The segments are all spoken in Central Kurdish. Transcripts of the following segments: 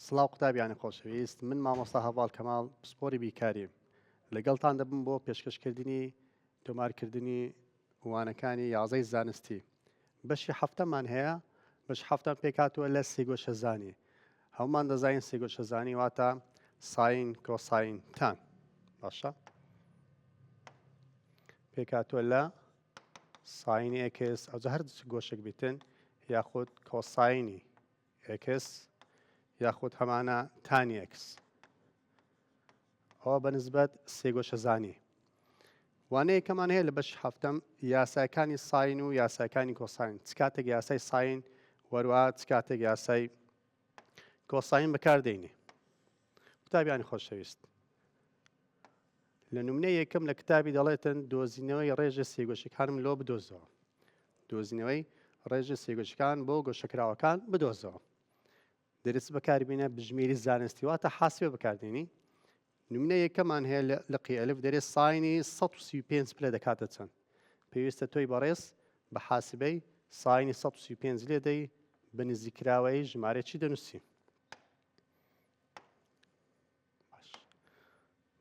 سڵاو قوتابیانی خۆشەویست، من مامۆستا هەڤاڵ کەماڵ پسپۆری بیکاریم. لەگەڵتان دەبم بۆ پێشکەشکردنی تۆمارکردنی وانەکانی یازەی زانستی. بەشی هەفتەمان هەیە، بەش هەفتەم پێکاتوە لە سێگۆشەزانی. هەمومان دەزانین سێگۆشەزانی واتە ساین، کۆساین، تان. باشە؟ پێکاتوە لە ساینی ئێکس ئەوجا هەر گۆشێک بیتن یاخود کۆساینی ئێکس یاخود هەمانە تانی ئێکس. ئەوە بەنسبەت سێگۆشەزانی. وانەیە کەمان هەیە لە بەش هەفتەم یاساکانی ساین و یاساکانی کۆساین. چ کاتێک یاسای ساین وەروە چ کاتێک یاسای کۆساین بەکاردێنێ. قوتابیانی خۆشەویست. لە نمونەی یەکەم لە کتابی دەڵێتن دۆزینەوەی ڕێژە سێگۆشەکانم لۆ بدۆزەوە. دۆزینەوەی ڕێژە سێگۆشەکان بۆ گۆشەکراوەکان بدۆزەوە. دەرس بەکاربێنە بژمێری زانستی واتە حاسبە بەکاردێنی. نمونە یەکەمان هەیە لە قیئەلف دەرێت ساینی 135 پلە دەکاتە چەند. پێویستە تۆی بەڕێز بە حاسبەی ساینی 135 لێ دەی بە نزیکراوەی ژمارەی دەنووسی.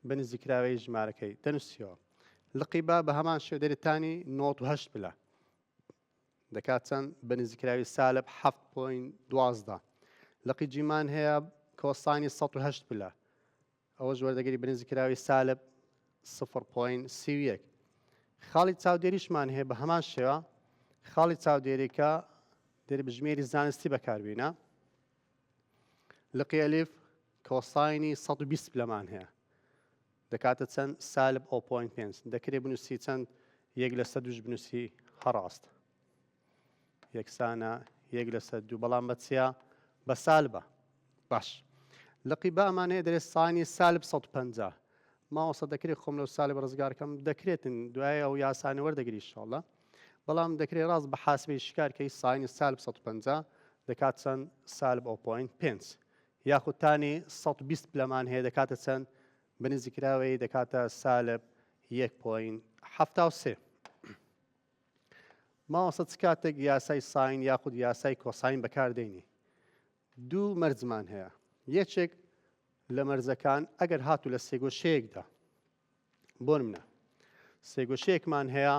بە نزیکراوەی ژمارەکەی دەنووسیەوە. لقیبا بە هەمان شێوە دەرێتانی 98 پلە دەکات چەند بە نزیکراوی سالب 7.12. لقی جیمان هەیە کۆسانی 108 پلە ئەوە ژوەردەگەری بە نزیکراوی سالب 0.31. خاڵی چاودێریشمان هەیە بە هەمان شێوە خاڵی چاودێریکە دەری بژمێری زانستی بەکاربێنە. لە قیئەلیف کۆساینی 120 پلەمان هەیە دەکاتە چەند سالب 0.5. دەکرێت بنووسی چەند 1/100 بنووسی هەڕاست یەکسانە 1/100 بەڵام بە چیە؟ بە سالبە. باش لقیبا ئەمانەیە دەرێت ساینی سالب 150. ماوەسە دەکرێت خۆم لەو سالب ڕزگارکەم دەکرێتن دوایە ئەو یاسانە وەردەگری ئینشاڵڵا، بەڵام دەکرێت ڕاست بە حاسبەی شکارکەی ساینی سالب 150 دەکات چەند سالب 0.5 یاخودتانی 120 پلەمان هەیە دەکاتە چەند بە نزیکراوەی دەکاتە سالب 1.73. ماوەسە چ کاتێک یاسای ساین یاخود یاسای کۆساین بەکاردێنی. دوو مەرجمان هەیە. یەکێک لە مەرجەکان ئەگەر هاتوو لە سێگۆشەیەکدا بۆ نمونە سێگۆشەیەکمان هەیە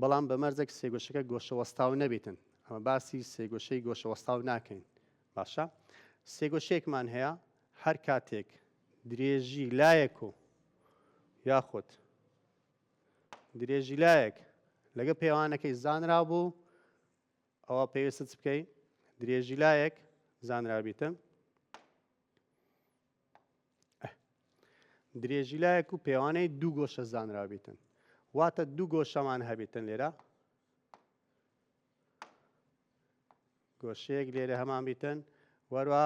بەڵام بە مەرجێک سێگۆشەکە گۆشەوەستاو نەبێتن. ئەمە باسی سێگۆشەی گۆشەوەستاو ناکەین. باشە؟ سێگۆشەیەکمان هەیە هەر کاتێک درێژی لایەک و یاخود درێژی لایەک لەگە پێوانەکەی زانرا بوو ئەوە پێویستە چ بکەی؟ درێژی لایەک زانرابیتن. درێژی لایەک و پێوانەی دوو گۆشە زانرابیتن. واتە دوو گۆشەمان هەبێتن لێرە. گۆشەیەک لێرە هەمان بیتن وەروە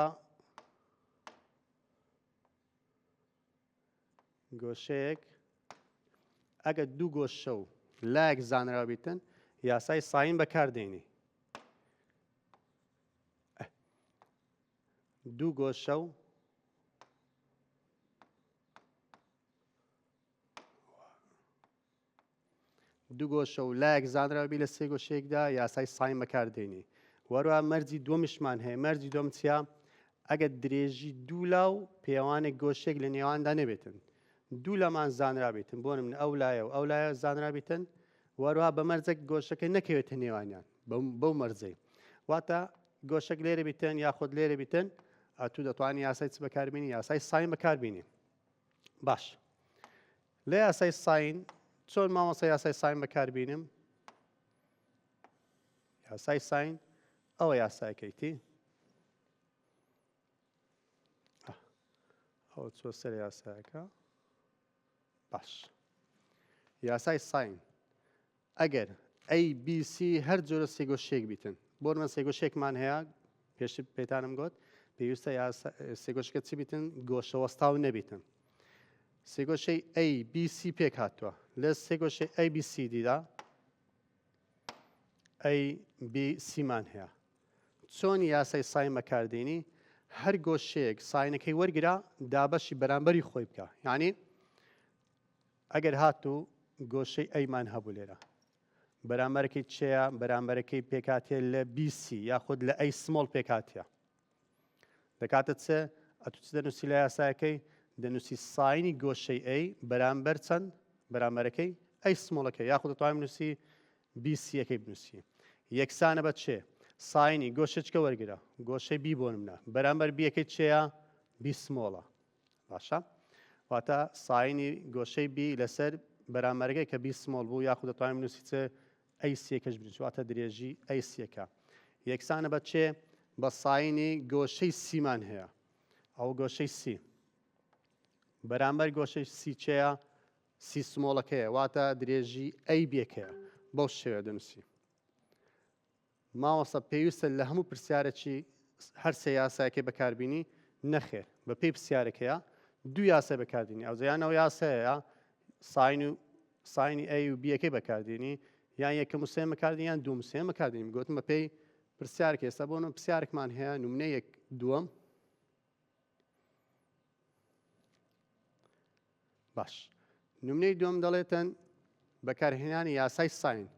گۆشەیەک ئەگە دوو گۆشە و لایەک زانرابیتن یاسای ساین بەکاردێنی. دوو گۆشە و لایەک زانرابی لە سێ گۆشەیەکدا یاسای ساین بەکاردێنی. وەروە مەرجی دووەمیشمان هەیە. مەرجی دووەم چییە؟ ئەگە درێژی دوو لاو پێوانێک گۆشێک لە نێواندا نەبێتن. دوو لەمان زانرابێتن بۆ نمونە ئەو لایە و ئەو لایە زانرابێتن وەروە بە مەرجێک گۆشەکە نەکەوێتە نێوانیان بەو مەرجەی. واتە گۆشەک لێرە بیتن یاخود لێرە بیتن ئەتوو دەتوانانی یاسای چ بەکاربێنی؟ یاسای ساین بەکاربێنی. باش لە یاسای ساین چۆن مامۆستا یاسای ساین بەکاربێنم؟ یاسای ساین ئەوە یاسایەکەیتی ئەوە چۆ سەر یاسایەکە. باش یاسای ساین ئەگەر ABC هەر جۆرە سێگۆشەیەک بیتن بۆ نمونە سێگۆشەیەکمان هەیە پێشتر پێتانم گوت پێویستە سێگۆشەکە چی بیتن؟ گۆشەوەستاو نەبیتن. سێگۆشەی ABC پێک هاتووە لە سێگۆشەی ABCDدا ABCمان هەیە. چۆن یاسای ساین بەکاردێنی؟ هەر گۆشەیەک ساینەکەی وەرگرا دابەشی بەرامبەری خۆی بکە. یعنی ئەگەر هاتوو گۆشەی ئەیمان هەبوو لێرە بەرامبەرەکەی چێە؟ بەرامبەرەکەی پێکاتێ لە BC یاخود لە A سمۆڵ پێکاتیە. دەکاتە چ ئەتو چ دەنووسی لە یاسایەکەی دەنووسی ساینی گۆشەی ئەی بەرامبەر چەند بەرامبەرەکەی ئەی سمۆڵەکەی یاخود دەتوانین بنووسی بی سیەکەی بنووسی یەکسانە بە چێ ساینی گۆشە چکە وەرگرە گۆشەی بی بۆ نمونە بەرامبەر بیەکەی چێە بی سمۆڵە باشە واتە ساینی گۆشەی بی لەسەر بەرامبەرەکەی کە بی سمۆڵ بوو یاخود دەتوانین بنووسی چ ئەی سیەکەش بنووسی واتە درێژی ئەی سیەکە یەکسانە بە چێ بە ساینی گۆشەی سیمان هەیە ئەو گۆشەی سی بەرامبەر گۆشەی سی چێە سی سمۆڵەکەیە واتە درێژی ئەی بێکەیە بەو شێوە دەنووسی ماوەسە پێویستە لە هەموو پرسیارێکی هەر سێ یاسایەکەی بەکاربیینی نەخێر بە پێی پرسیارێکەیە دوو یاسای بەکاردێنی ئەو زیانەوە یاسایە ساینی ئەی و بیەکەی بەکاردێنی یان یەکەم و سێم بەکاردێنی یان دووم سێم بەکاردێنی گوتم بە پێی پرسیارێک ئێستا بۆ پرسیارێکمان هەیە نمونەیەک دووەم باش نمونەی دووەم دەڵێتن بەکارهێنانی یاسای ساین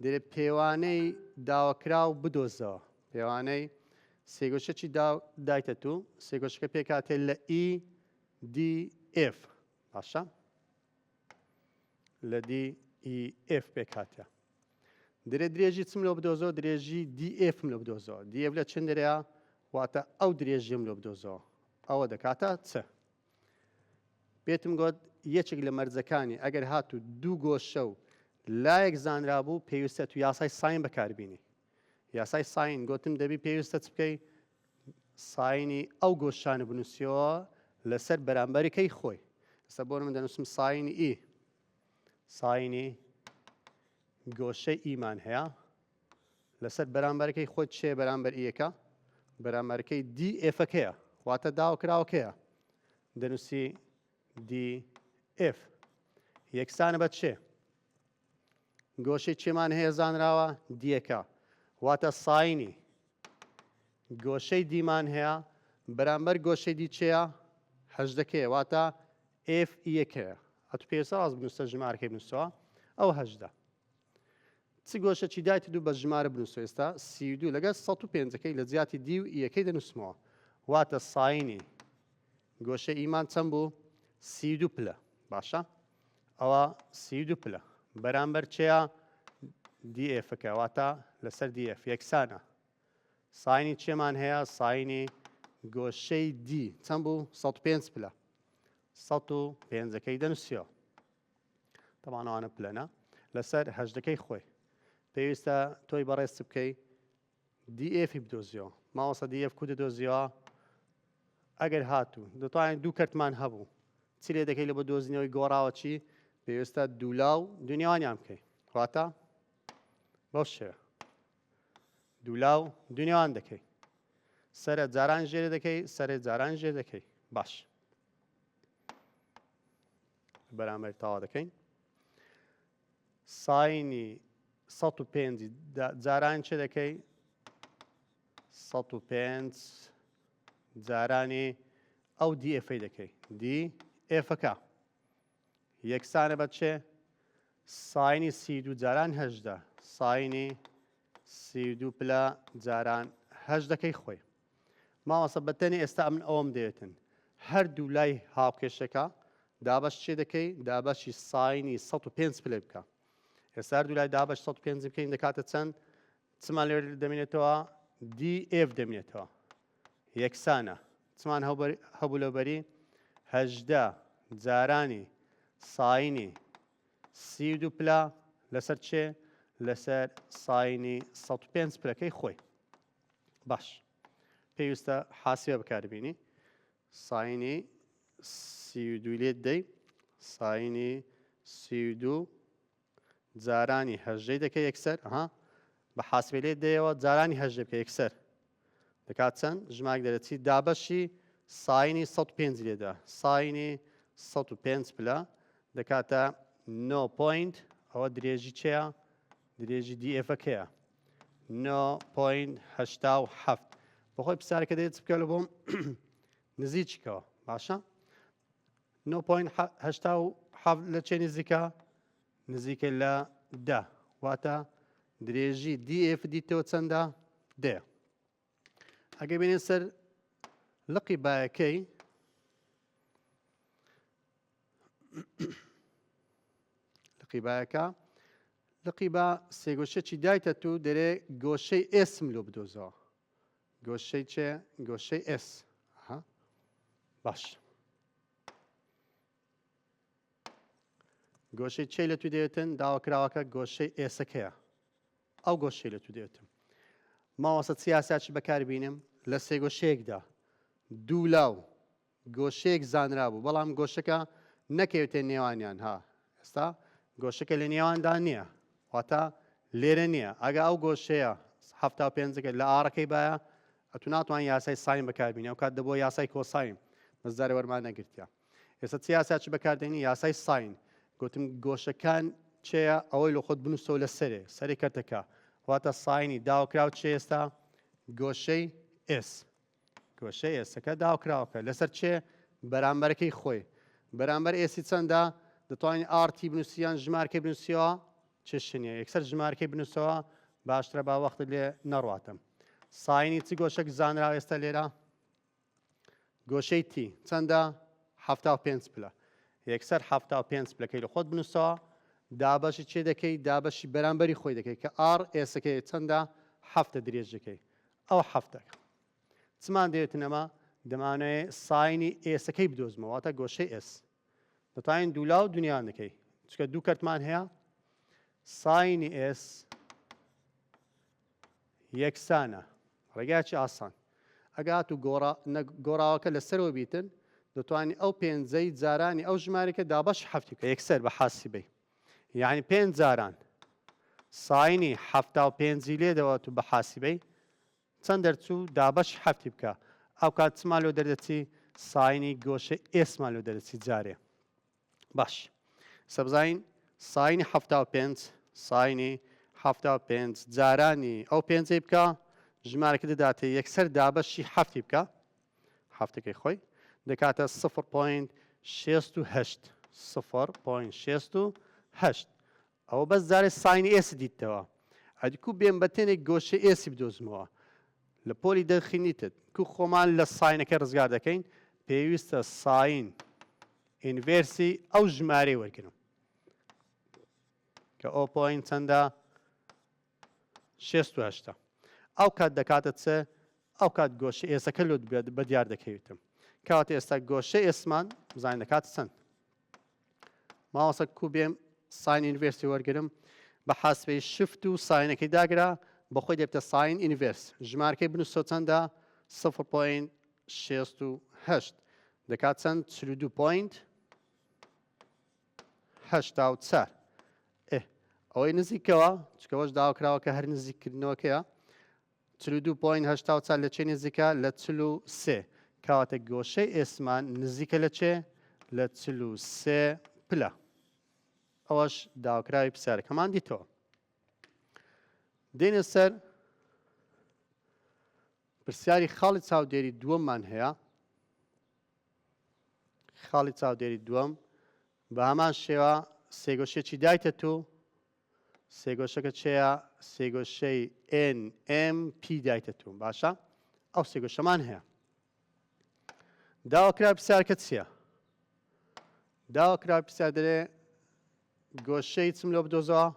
دەرێت پێوانەی داواکراو بدۆزەوە پێوانەی سێگۆشەی دایتە تو سێگۆشەکە پێکاتێت لە ئی دی ئف باشە لە دی ئی ئف پێکاتە دەرێت درێژی چم لە بدۆزەوە درێژی دی ئفم لە بدۆزەوە دی ئف لە چەند دەرەیە واتە ئەو درێژیم لە بدۆزەوە ئەوە دەکاتە چ پێتم گوت یەکێک لە مەرجەکانی ئەگەر هاتوو دوو گۆشە و لایەک زانرا بوو پێویستە تو یاسای ساین بەکاربیینی یاسای ساین گوتم دەبی پێویستە چ بکەی ساینی ئەو گۆشانە بنووسیەوە لەسەر بەرامبەرەکەی خۆی ئێستا بۆ من دەنووسم ساینی ئی ساینی گۆشەی ئیمان هەیە لەسەر بەرامبەرەکەی خۆی چێ بەرامبەر ئیەکە بەرامبەرەکەی دی ئێفەکەیە واتە داواکراوەکەیە دەنووسی دی ئف یەکسانە بە چێ گۆشەی چێمان هەیە زانراوە دیەکە واتە ساینی گۆشەی دیمان هەیە بەرامبەر گۆشەی دی چێە هەژدەکەیە واتە ئف ئیەکەیە ئەتو پێویستە ڕاست بنووسە ژمارەکەی بنووسەوە ئەو هەژدە چ گۆشەی دایتی دوو بە ژمارە بنووسە ئێستا 32 لەگەڵ 105ەکەی لە جیاتی دی و ئیەکەی دەنووسمەوە واتە ساینی گۆشەی ئیمان چەند بوو 32 پلە باشە ئەوە 32 پلە بەرامبەر چێە دی ئێفەکە واتە لەسەر دی ئێف یەکسانە ساینی چێمان هەیە ساینی گۆشەی دی چەند بوو 105 پلە 105ەکەی دەنووسیەوە تەمانەوانە پلەنە لەسەر هەژدەکەی خۆی پێویستە تۆی بەڕێز بکەی دی ئێفی بدۆزیەوە ماوەسە دی ئێف کو دەدۆزیەوە ئەگەر هاتوو دەتوانین دوو کەرتمان هەبوو چی لێ دەکەی لە بە دۆزینەوەی گۆڕاوە چی پێویستە دوولاو دنیاوانیان بکەی واتە بەو شێوە دوولاو دنیاوان دەکەی سەرە جاران ژێر دەکەی سەرێ جاران ژێر دەکەی باش بەرامبەر تاوا دەکەین ساینی 105 جاران چێ دەکەی 105 جارانی ئەو دی ئێفەی دەکەی دی ئێفەکە یەکسانە بە چێ ساینی 32 جاران هەژدە ساینی 32 پلە جاران هەژدەکەی خۆی ماوەسە بەتەنی ئێستا من ئەوەم دەوێتن هەردوو لای هاوکێشەکە دابەش چێ دەکەی دابەشی ساینی 105 پلە بکە ئێستا هەردوو لای دابەش 105 بکەین دەکاتە چەند چمان لێ دەمێنێتەوە دی ئێف دەمێنێتەوە یەکسانە چمان هەبوو لەبەری هەژدە جارانی ساینی 32 پلە لەسەر چێ لەسەر ساینی 105 پلەکەی خۆی باش پێویستە حاسیبە بەکاربیینی ساینی 32 لێت دەی ساینی 32 جارانی هەژدەی دەکەی یەکسەر بە حاسبێ لێت دەیەوە جارانی هەژدە بکە یەکسەر دەکات چەند ژمارە دەرەچی دابەشی ساینی 105 لێدا ساینی 105 پلە دەکاتە 9 پوینت ئەوە درێژی چێە درێژی دی ئێفەکەیە 9.87 بەخۆی پرسیارەکە دەیێت بکە لە بۆم نزیکەوە باشە 9.87 لە چێ نزیکە نزیکە لە 10 واتە درێژی دی ئێف دیتەوە چەندە دێ ئەگە بینێن سەر لقی باەکەی لقی باەکە لقی با سێگۆشەی دایتە تو دەرێ گۆشەی ئێسم لۆ بدۆزەوە گۆشەی چێ گۆشەی ئێس باش گۆشەی چێ لە تو دەوێتن داواکراوەکە گۆشەی ئێسەکەیە ئەو گۆشەی لە تو دەوێتن ماوەسە سیاساتی بەکاربینم لە سێگۆشەیەکدا دوو لاو گۆشەیەک زانرا بوو بەڵام گۆشەکە نەکەوێتێ نێوانیان ئێستا گۆشەکە لە نێواندا نییە واتە لێرە نییە ئەگە ئەو گۆشەیە 75 لە ئاڕەکەی باە ئەتو ناتوان یاسای ساین بەکاربینی ئەو کات دەبووە یاسای کۆساین مەزدارە وەرمان نەگرتیا ئێستا سیاساتی بەکاردێنی یاسای ساین گوتم گۆشەکان چێە ئەوەی لە خۆت بنووسەوە لە سەری کەرتەکە واتە ساینی داوکراو چێ ئێستا گۆشەی ئێس گۆشەی ئێسەکە داوکراوەکە لەسەر چێ بەرامبەرەکەی خۆی بەرامبەر ئێسی چەندە دەتوانین ئارتی بنووسیان ژمارکەی بنووسیەوە چه شنیە یەکسەر ژمارکەی بنووسەوە باشترە با وەختت لێ نەڕواتم ساینی چ گۆشەك زانرا ئێستا لێرە گۆشەی تی چەندە 75 پلە یەکسەر 75 پلەکەی لە خۆت بنووسەوە دابەشی چێ دەکەی دابەشی بەرامبەری خۆی دەکەی کە ئار ئێسەکەی چەندە هەفتە درێژەکەی ئەو هەفتەکە چمان دەوێتنەما دەمانەوێت ساینی ئێسەکەی بدۆزمەوە واتە گۆشەی ئێس دەتوانین دوولاو دنیایان دەکەی چکە دوو کەرتمان هەیە ساینی ئێس یەکسانە ڕێگایکی ئاسان ئەگات و گۆڕاوەکە لەسەرەوە بیتن دەتوانانی ئەو پێنجەی جارانی ئەو ژمارەکە دابەش هەفتی کە یەکسەر بە حاسیبەی یعنی 5 جاران ساینی 75 لێدەوە تو بە حاسیبەی چەند دەرچوو دابەش هەفتی بکە ئەو کات چما لۆ دەردەچی ساینی گۆشە ئێسمان لۆ دەرەچی جارێ باش سەبزین ساینی 75 ساینی 75 جارانی ئەو پێنجەی بکە ژمارەکە دەداتێ یەکسەر دابەشی هەفتی بکە هەفتەکەی خۆی دەکاتە 0.68 0.68 ئەوە بەس جارێ ساینی ئێسی دیتەوە ئەدیکو بێن بە تێنێک گۆشە ئێسی بدۆزمەوە لە پۆلی دەرخینیتت کو خۆمان لە ساینەکە ڕزگار دەکەین پێویستە ساین ئینڤێرسی ئەو ژمارەی وەرگرم کە ئەو پۆین چەندە 68 ئەو کات دەکاتە چە ئەو کات گۆشە ئێسەکە لۆ بە دیار دەکەوێتم کەواتە ئێستا گۆشە ئێسمان بزانین دەکات چەند ماوەسە کو بێم ساین ئینڤێرسی وەرگرم بە حاسبەی شفت و ساینەکەی داگرا بەخۆی دەبتە ساین ئینڤێرس ژمارکەی بنووسۆ چەندە 0.68 دەکات چەند 42.84 ئەوەی نزیکەوە چکەوەش داواکراوە کە هەر نزیکردنەوەکەیە 42.84 لە چێ نزیکە لە 43 کەواتە گۆشەی ئێسمان نزیکە لە چێ لە 43 پلە ئەوەش داواکراوی پرسیارەکەمان دیتەوە دێنە سەر پرسیاری خاڵی چاودێری دووەممان هەیە خاڵی چاودێری دووەم بە هەمان شێوە سێگۆشەیەکی دایتە تو سێگۆشەکە چێە سێگۆشەی NMP دایتە تو باشە ئەو سێگۆشەمان هەیە داواکرا پرسیارکە چییە داواکرا پرسیار دەرێ گۆشەی چم لۆ بدۆزەوە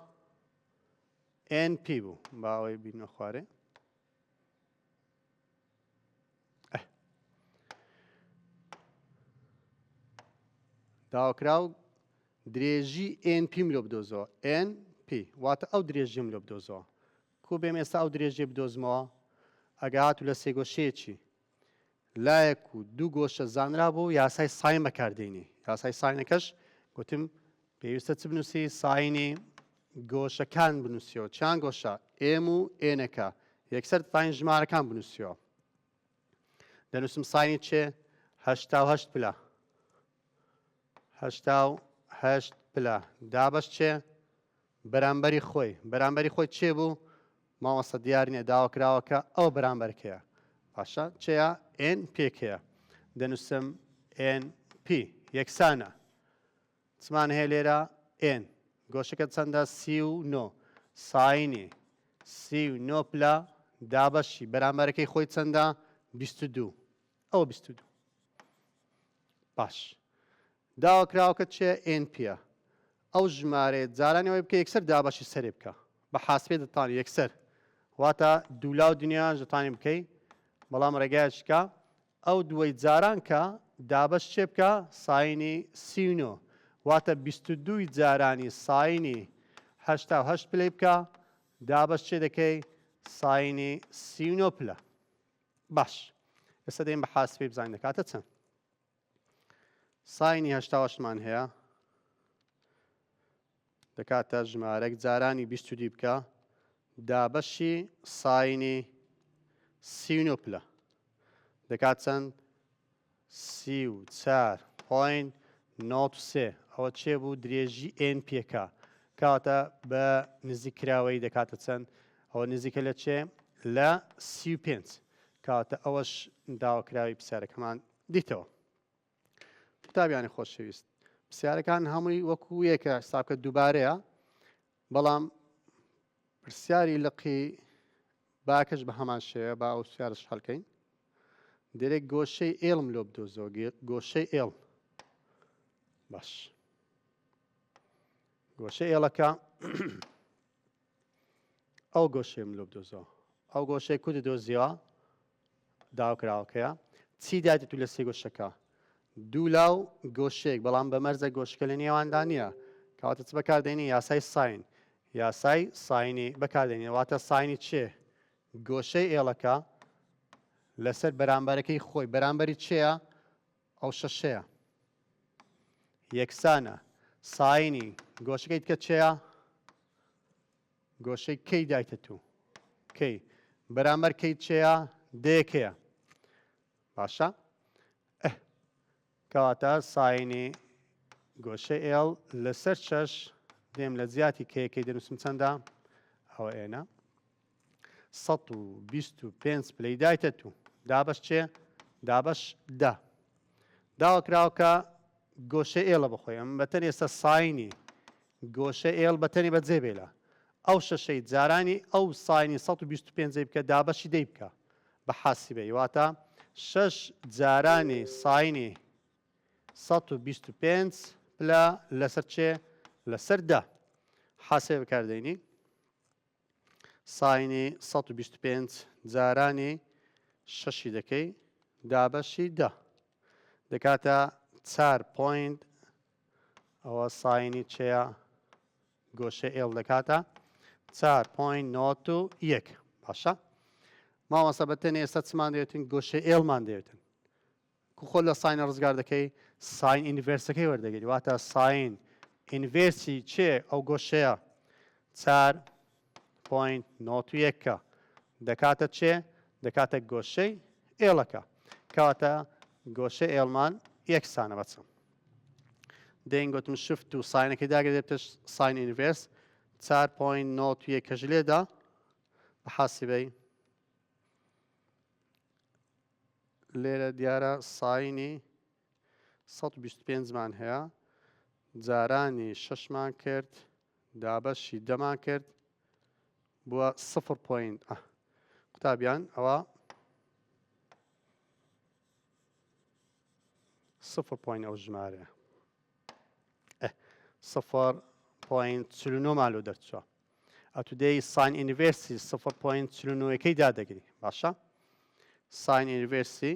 NP بوو با ئەوەی بینە خوارێ داواکراو درێژی NP لۆ بدۆزەوە NP واتە ئەو درێژیم لۆ بدۆزەوە کو بێم ئێستا ئەو درێژێ بدۆزمەوە ئەگە هاتو لە سێگۆشەیەکی لایەک و دوو گۆشە زانرا بوو یاسای ساین بەکاردێنی یاسای ساینەکەش گوتم پێویستە چ بنووسی ساینی گۆشەکان بنووسیەوە چیان گۆشە ئێم و ئێنەکە یەکسەر ساین ژمارەکان بنووسیەوە دەنووسم ساینی چێ 88 پلە 88 پلە دابەش چێ بەرامبەری خۆی چێ بوو ماوەسە دیار نییە داواکراوەکە ئەو بەرامبەرکەیە پاشە چێە ئێن پێکەیە دەنووسم NP یەکسانە چمان هەیە لێرە ئێن گۆشەکە چەندە 39 ساینی 39 پلە دابەشی بەرامبەرەکەی خۆی چەندە 22 ئەوە 22 باش داواکراوەکە چێ NP-ە ئەو ژمارە جارانەوەی بکە یەکسەر دابەشی سەرێ بکە بە حاسبێ دەتوانێت یەکسەر واتە دوولاو دنیا دەتوانین بکەی بەڵام ڕێگایشکە ئەو دووەی جاران کە دابەش چێ بکە ساینی 39 واتە 22 جارانی ساینی 88 پلەی بکە دابەش چێ دەکەی ساینی 39 پلە باش ئێستا دەین بە حاسبێ بزانین دەکاتە چەند ساینی 88مان هەیە دەکاتە ژمارەك جارانی 22 بکە دابەشی ساینی 39 پلە دەکات چەند 34.93 ئەوە چێ بوو درێژی NP-ەکە کاتە بە نزیکراوەی دەکاتە چەند ئەوە نزیکە لە چێ لە 35 کاتە ئەوەش داواکراوی پرسیارەکەمان دیتەوە قوتابیانی خۆشەویست پرسیارەکان هەمووی وەکو یەکە حسابکە دووبارەیە بەڵام پرسیاری لقی باکەش بە هەمان شێوە با ئەو پرسیارش هەڵکەین دەرێک گۆشەی ئێڵم لۆ بدۆزەوە گۆشەی ئێڵ باش گۆشەی ئێڵەکە ئەو گۆشەی لۆ بدۆزەوە ئەو گۆشەی کو دەدۆزیەوە داواکراوەکەیە چی دایتە تو لە سێ گۆشەکە دوو لاو گۆشەیەک بەڵام بە مەرزە گۆشکە لە نێواندا نییە کەواتە چ بەکاردێنی یاسای ساین یاسای ساینی بەکاردێنی واتە ساینی چێ گۆشەی ئێڵەکە لەسەر بەرامبەرەکەی خۆی بەرامبەری چێە ئەو شەشەیە یەکسانە ساینی گۆشەکەیت کە چێە گۆشەی کەی دایتە تو کەی بەرامبەر کەی چێە دەیەکەیە باشە کەواتە ساینی گۆشەی ئێڵ لەسەر شەش دێم لە زیاتی کەیەکەی دەنووسم چەندە ئەوە ئێنە 125 پلەی دایتە تو دابەش چێ دابەش دا داواکراوەکە گۆشەی ئێڵە بخۆی ئەم بەتەن ئێستا ساینی گۆشەی ئێڵ بەتەنی بەجێبێلە ئەو شەشەی جارانی ئەو ساینی 125 بکە دابەشی دەی بکە بە حاسیبەی واتە 6 جارانی ساینی 125 پلە لەسەر چێ لەسەر دا حاسێ بەکاردێنی ساینی 125 جارانی شەشی دەکەی دابەشی دا دەکاتە 4 پۆینت ئەوە ساینی چێە گۆشەی ئێڵ دەکاتە 4.91 باشە مامەسە بەتەنێ ئێستا چمان دەوێتن گۆشەی ئێڵمان دەوێتن خۆ لە ساینە ڕزگار دەکەی ساین ئینڤێرسەکەی وەردەگەری واتە ساین ئینڤێرسی چێ ئەو گۆشەیە 4.91 دەکاتە چێ دەکاتە گۆشەی ئێڵەکە کەواتە گۆشەی ئێڵمان یەکسانە بەچم دەین گوتم شفت و ساینەکەی داگەدێتە ساین ئینڤێرس 4.91 کەژ لێدا بە حاسیبەی لێرە دیارە ساینی 125 مان هەیە جارانی 6مان کرد دابەشی دەمان کرد بووە 0 پۆینت قوتابیان ئەوە 0 پۆینت ئەو ژمارەیە 0.49 مالۆ دەرچووە ئەتو دەی ساین ئینڤێرسی 0.49ەکەی دادەگری باشە ساین ئینڤێرسی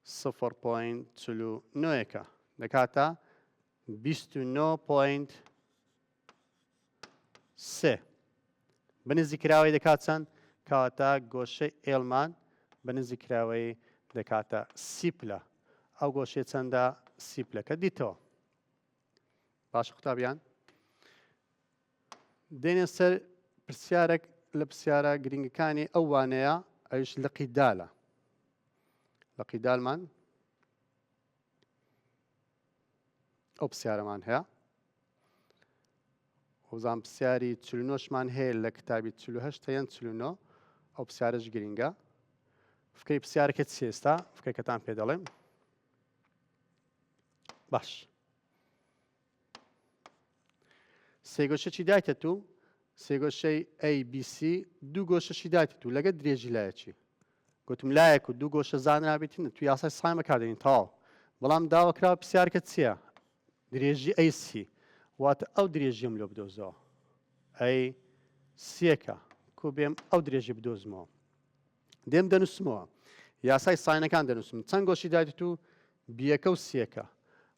0.49 دەکاتە 29.3 بنزیکراوەی دەکات چەند کەواتە گۆشەی ئێڵمان بنزیکراوەی دەکاتە 30 پلە ئەو گۆشەی چەندە 30 پلەکە دیتەوە باشە قوتابیان دێنێ سەر پرسیارێک لە پرسیارە گرنگەکانی ئەو وانەیە ئەوش لەقیدالە لەقیدالمان ئەو پرسیارەمان هەیە وەزان پرسیاری 49شمان هەیە لە کتابی 48 یان 49 ئەو پرسیارەش گرینگە فکەی پرسیارەکەت چی ئێستا فکەکەتان پێ دەڵێم باش سێ گۆشەی دایتە تو سێ گۆشەی ABC دوو گۆشەشی دایتە تو لەگە درێژی لایەکی گوتم لایەک و دوو گۆشە زانرابێتین تو یاسای ساین بەکاردێنین تەواو بەڵام داواکرا پرسیارکە چییە درێژی ئەی سی واتە ئەو درێژیم لۆ بدۆزەوە ئەی سیەکە کو بێم ئەو درێژی بدۆزمەوە دێم دەنووسمەوە یاسای ساینەکان دەنووسم چەند گۆشی داێت و بیەکە و سیەکە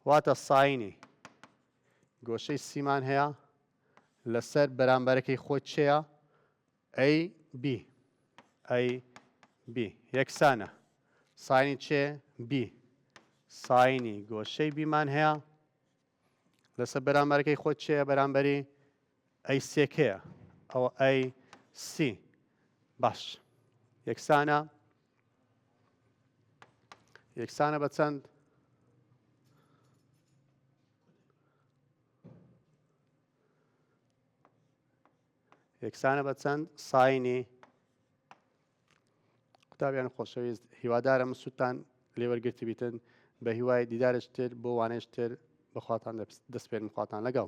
واتە ساینی گۆشەی سیمان هەیە لەسەر بەرامبەرەکەی خۆی چێە ئەی بی ئەی بی یەکسانە ساینی چێ بی ساینی گۆشەی بیمان هەیە لەسەر بەرامبەرەکەی خۆی چێە بەرامبەری ئەی سێکەیە ئەوە ئەی سی باش یەکسانە یەکسانە بە چەند یەکسانە بە چەند ساینی قوتابیان خۆشەویست هیوادارم سوودتان لێوەرگرتی بیتن بە هیوای دیدارشتر بۆ وانەیەشتر بەخواتان دەسپێرم خواتان لەگەڵ